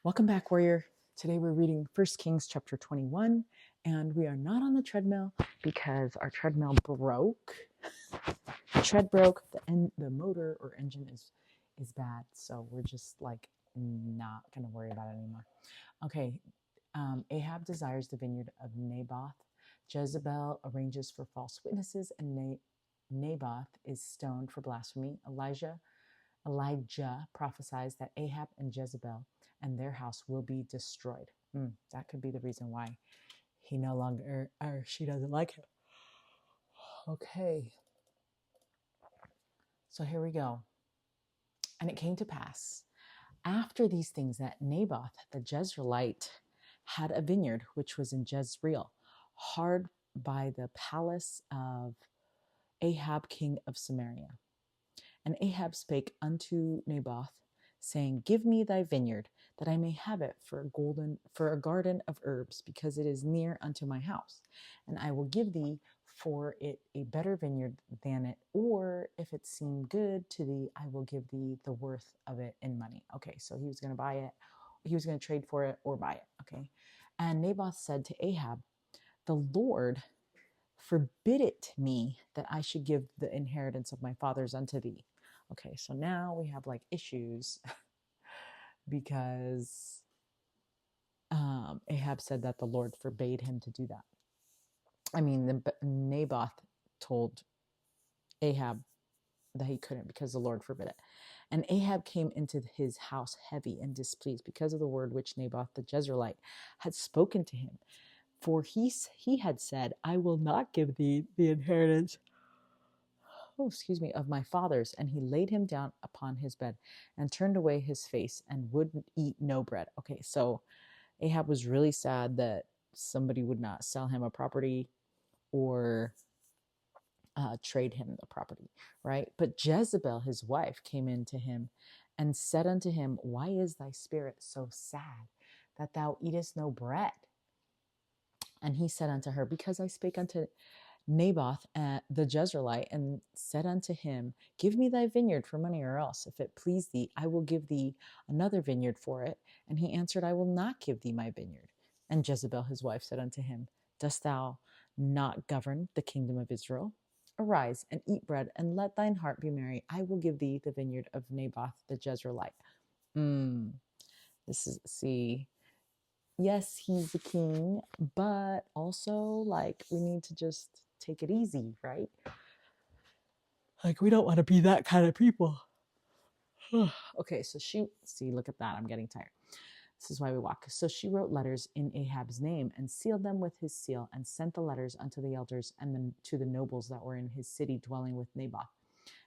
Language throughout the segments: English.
Welcome back, warrior. Today we're reading 1 Kings chapter 21, and we are not on the treadmill because our treadmill broke. The tread broke, the motor or engine is bad, so we're just like not going to worry about it anymore. Okay, Ahab desires the vineyard of Naboth. Jezebel arranges for false witnesses, and Naboth is stoned for blasphemy. Elijah prophesies that Ahab and Jezebel and their house will be destroyed. That could be the reason why he no longer, or she doesn't like him. Okay, so here we go. And it came to pass after these things that Naboth the Jezreelite had a vineyard which was in Jezreel, hard by the palace of Ahab king of Samaria. And Ahab spake unto Naboth, saying, Give me thy vineyard, that I may have it for a garden of herbs, because it is near unto my house. And I will give thee for it a better vineyard than it, or if it seem good to thee, I will give thee the worth of it in money. Okay, so he was going to buy it, he was going to trade for it or buy it. Okay. And Naboth said to Ahab, The Lord forbid it me that I should give the inheritance of my fathers unto thee. Okay, so now we have like issues because Ahab said that the Lord forbade him to do that. I mean, Naboth told Ahab that he couldn't because the Lord forbid it. And Ahab came into his house heavy and displeased because of the word which Naboth the Jezreelite had spoken to him. For he had said, I will not give thee the inheritance of my fathers. And he laid him down upon his bed and turned away his face and would eat no bread. Okay, so Ahab was really sad that somebody would not sell him a property or trade him the property, right? But Jezebel, his wife, came in to him and said unto him, Why is thy spirit so sad that thou eatest no bread? And he said unto her, Because I spake unto Naboth the Jezreelite, and said unto him, Give me thy vineyard for money, or else, if it please thee, I will give thee another vineyard for it. And he answered, I will not give thee my vineyard. And Jezebel his wife said unto him, Dost thou not govern the kingdom of Israel? Arise and eat bread, and let thine heart be merry. I will give thee the vineyard of Naboth the Jezreelite. Yes, he's the king, but also like we need to just take it easy, right? Like we don't want to be that kind of people. Okay, so look at that. I'm getting tired. This is why we walk. So she wrote letters in Ahab's name and sealed them with his seal and sent the letters unto the elders and then to the nobles that were in his city dwelling with Naboth.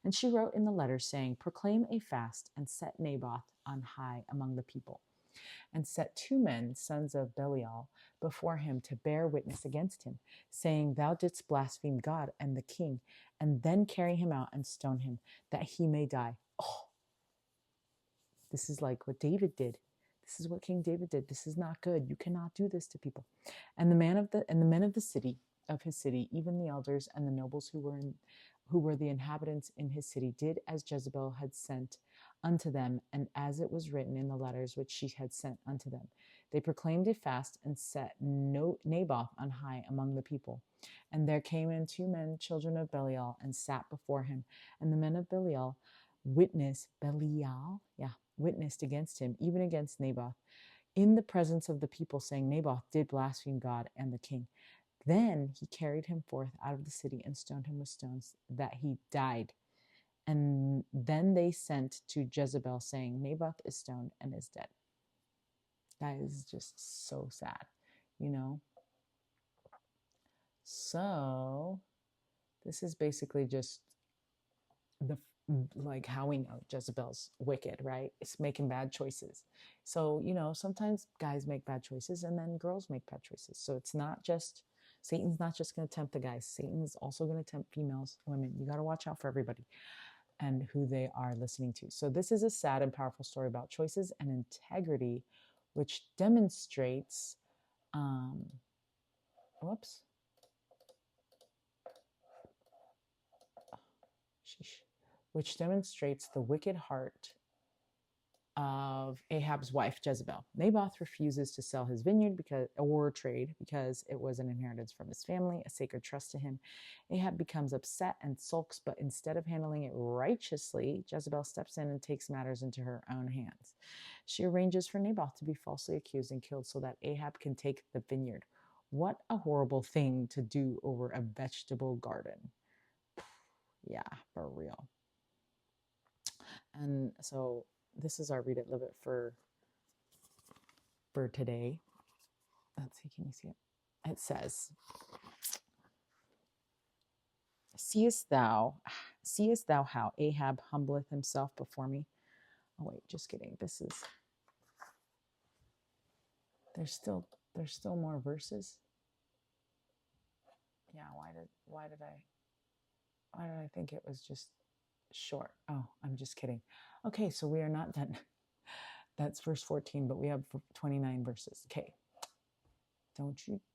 And she wrote in the letters saying, Proclaim a fast and set Naboth on high among the people. And set 2 men, sons of Belial, before him to bear witness against him, saying, Thou didst blaspheme God and the king, and then carry him out and stone him, that he may die. Oh, this is like what David did. This is what King David did. This is not good. You cannot do this to people. And the men of the city, of his city, even the elders and the nobles who were the inhabitants in his city, did as Jezebel had sent unto them, and as it was written in the letters which she had sent unto them. They proclaimed a fast and set Naboth on high among the people. And there came in 2 men, children of Belial, and sat before him. And the men of Belial witnessed against him, even against Naboth, in the presence of the people, saying, Naboth did blaspheme God and the king. Then he carried him forth out of the city and stoned him with stones, that he died. And then they sent to Jezebel, saying, Naboth is stoned and is dead. That is just so sad, you know? So this is basically just how we know Jezebel's wicked, right? It's making bad choices. So, sometimes guys make bad choices and then girls make bad choices. So Satan's not just going to tempt the guys. Satan's also going to tempt females, women. You got to watch out for everybody and who they are listening to. So this is a sad and powerful story about choices and integrity, which demonstrates, which demonstrates the wicked heart of Ahab's wife Jezebel. Naboth refuses to sell his vineyard or trade because it was an inheritance from his family, a sacred trust to him. Ahab becomes upset and sulks, but instead of handling it righteously, Jezebel steps in and takes matters into her own hands. She arranges for Naboth to be falsely accused and killed so that Ahab can take the vineyard. What a horrible thing to do over a vegetable garden. Yeah, for real. And so this is our Read It, Live It for today. Let's see, can you see it? It says, seest thou how Ahab humbleth himself before me? Oh wait, just kidding. This is, there's still more verses. Yeah, why did I think it was just short? Oh, I'm just kidding. Okay, so we are not done. That's verse 14, but we have 29 verses. Okay.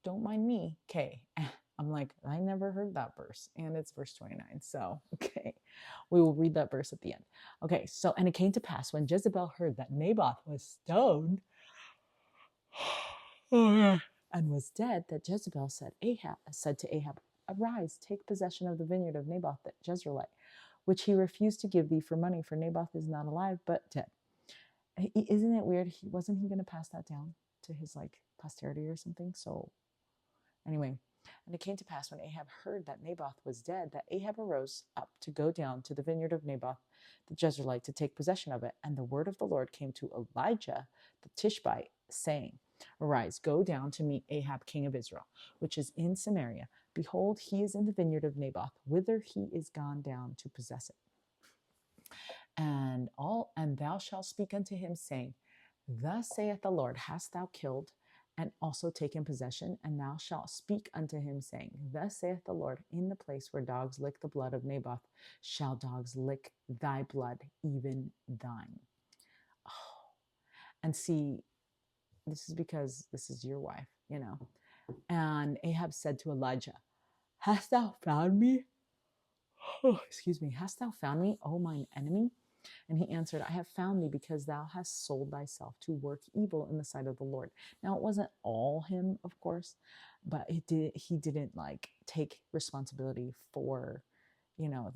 Don't mind me. Okay. I'm like, I never heard that verse. And it's verse 29. So, okay. We will read that verse at the end. Okay. So, and it came to pass when Jezebel heard that Naboth was stoned and was dead, that Jezebel said to Ahab, arise, take possession of the vineyard of Naboth the Jezreelite, which he refused to give thee for money, for Naboth is not alive, but dead. Isn't it weird? Wasn't he going to pass that down to his like posterity or something? So anyway, and it came to pass when Ahab heard that Naboth was dead, that Ahab arose up to go down to the vineyard of Naboth the Jezreelite to take possession of it. And the word of the Lord came to Elijah the Tishbite, saying, arise, go down to meet Ahab king of Israel, which is in Samaria. Behold, he is in the vineyard of Naboth, whither he is gone down to possess it. And thou shalt speak unto him, saying, thus saith the Lord, hast thou killed and also taken possession? And thou shalt speak unto him, saying, thus saith the Lord, in the place where dogs lick the blood of Naboth, shall dogs lick thy blood, even thine. Oh. And see, this is because this is your wife, you know. And Ahab said to Elijah, hast thou found me? Oh, excuse me. Hast thou found me, O mine enemy? And he answered, I have found thee because thou hast sold thyself to work evil in the sight of the Lord. Now, it wasn't all him, of course, but he didn't like take responsibility for, you know,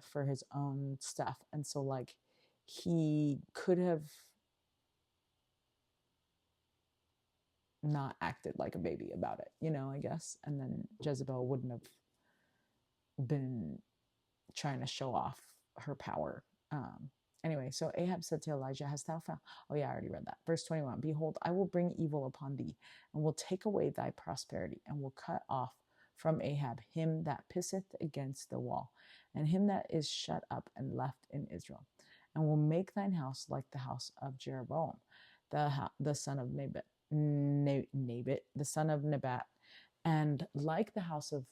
for his own stuff. And so like he could have not acted like a baby about it, you know, I guess. And then Jezebel wouldn't have been trying to show off her power. Anyway, so Ahab said to Elijah, hast thou found? Oh yeah, I already read that. Verse 21, behold, I will bring evil upon thee, and will take away thy prosperity, and will cut off from Ahab him that pisseth against the wall, and him that is shut up and left in Israel, and will make thine house like the house of Jeroboam, the son of Nebat, the son of Nebat, and like the house of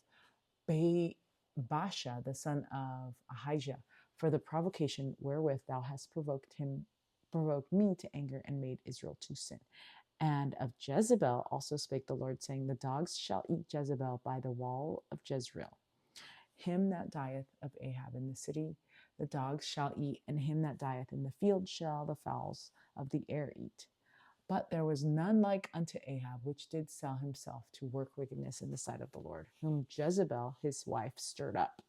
Baasha, the son of Ahijah, for the provocation wherewith thou hast provoked me to anger, and made Israel to sin. And of Jezebel also spake the Lord, saying, the dogs shall eat Jezebel by the wall of Jezreel. Him that dieth of Ahab in the city, the dogs shall eat, and him that dieth in the field shall the fowls of the air eat. But there was none like unto Ahab, which did sell himself to work wickedness in the sight of the Lord, whom Jezebel his wife stirred up.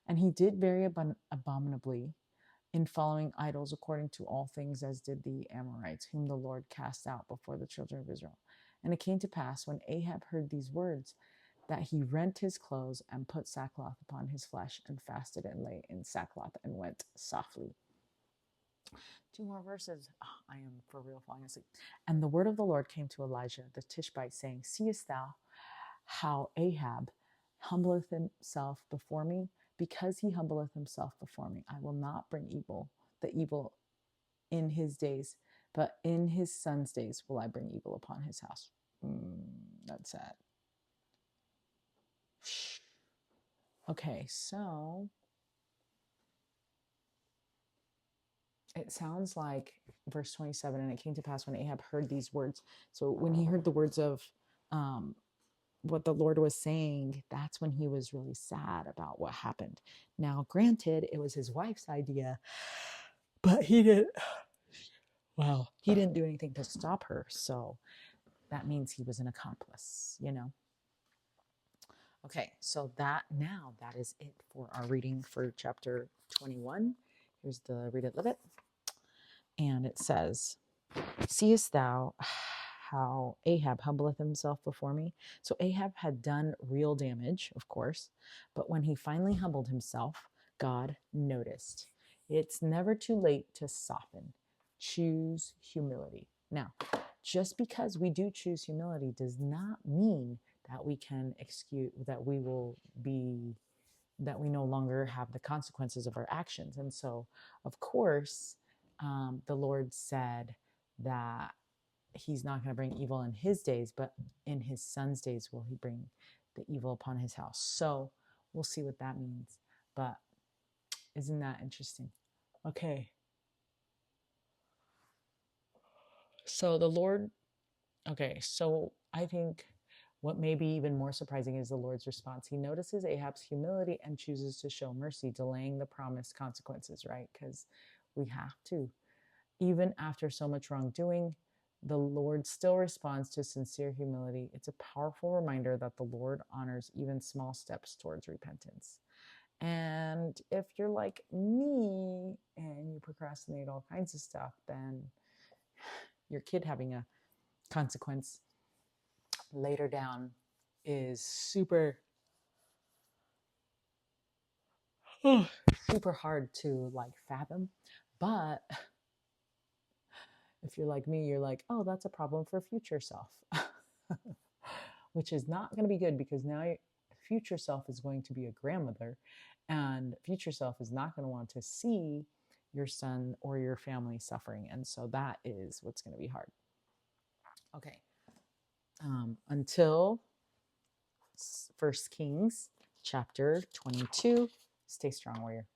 And he did very abominably in following idols, according to all things as did the Amorites, whom the Lord cast out before the children of Israel. And it came to pass, when Ahab heard these words, that he rent his clothes and put sackcloth upon his flesh, and fasted and lay in sackcloth and went softly. 2 more verses. Oh, I am for real falling asleep. And the word of the Lord came to Elijah the Tishbite, saying, seest thou how Ahab humbleth himself before me? Because he humbleth himself before me, I will not bring the evil in his days, but in his son's days will I bring evil upon his house. That's sad. Okay, so it sounds like verse 27, and it came to pass when Ahab heard these words. So when he heard the words of what the Lord was saying, that's when he was really sad about what happened. Now, granted, it was his wife's idea, But he didn't, wow, he didn't do anything to stop her. So that means he was an accomplice, you know? Okay, so that is it for our reading for chapter 21. Here's the read it, live it. And it says, seest thou how Ahab humbleth himself before me? So Ahab had done real damage, of course, but when he finally humbled himself, God noticed. It's never too late to soften. Choose humility. Now, just because we do choose humility does not mean that we can excuse, that we will be, that we no longer have the consequences of our actions. And so, of course, the Lord said that he's not going to bring evil in his days, but in his son's days will he bring the evil upon his house. So we'll see what that means. But isn't that interesting? Okay. So the Lord, okay, so I think what may be even more surprising is the Lord's response. He notices Ahab's humility and chooses to show mercy, delaying the promised consequences, right? Because we have to. Even after so much wrongdoing, the Lord still responds to sincere humility. It's a powerful reminder that the Lord honors even small steps towards repentance. And if you're like me and you procrastinate all kinds of stuff, then your kid having a consequence later down is super super hard to like fathom. But if you're like me, you're like, oh, that's a problem for future self. Which is not going to be good, because now future self is going to be a grandmother, and future self is not going to want to see your son or your family suffering. And so that is what's going to be hard. Okay. Until First Kings chapter 22. Stay strong, warrior.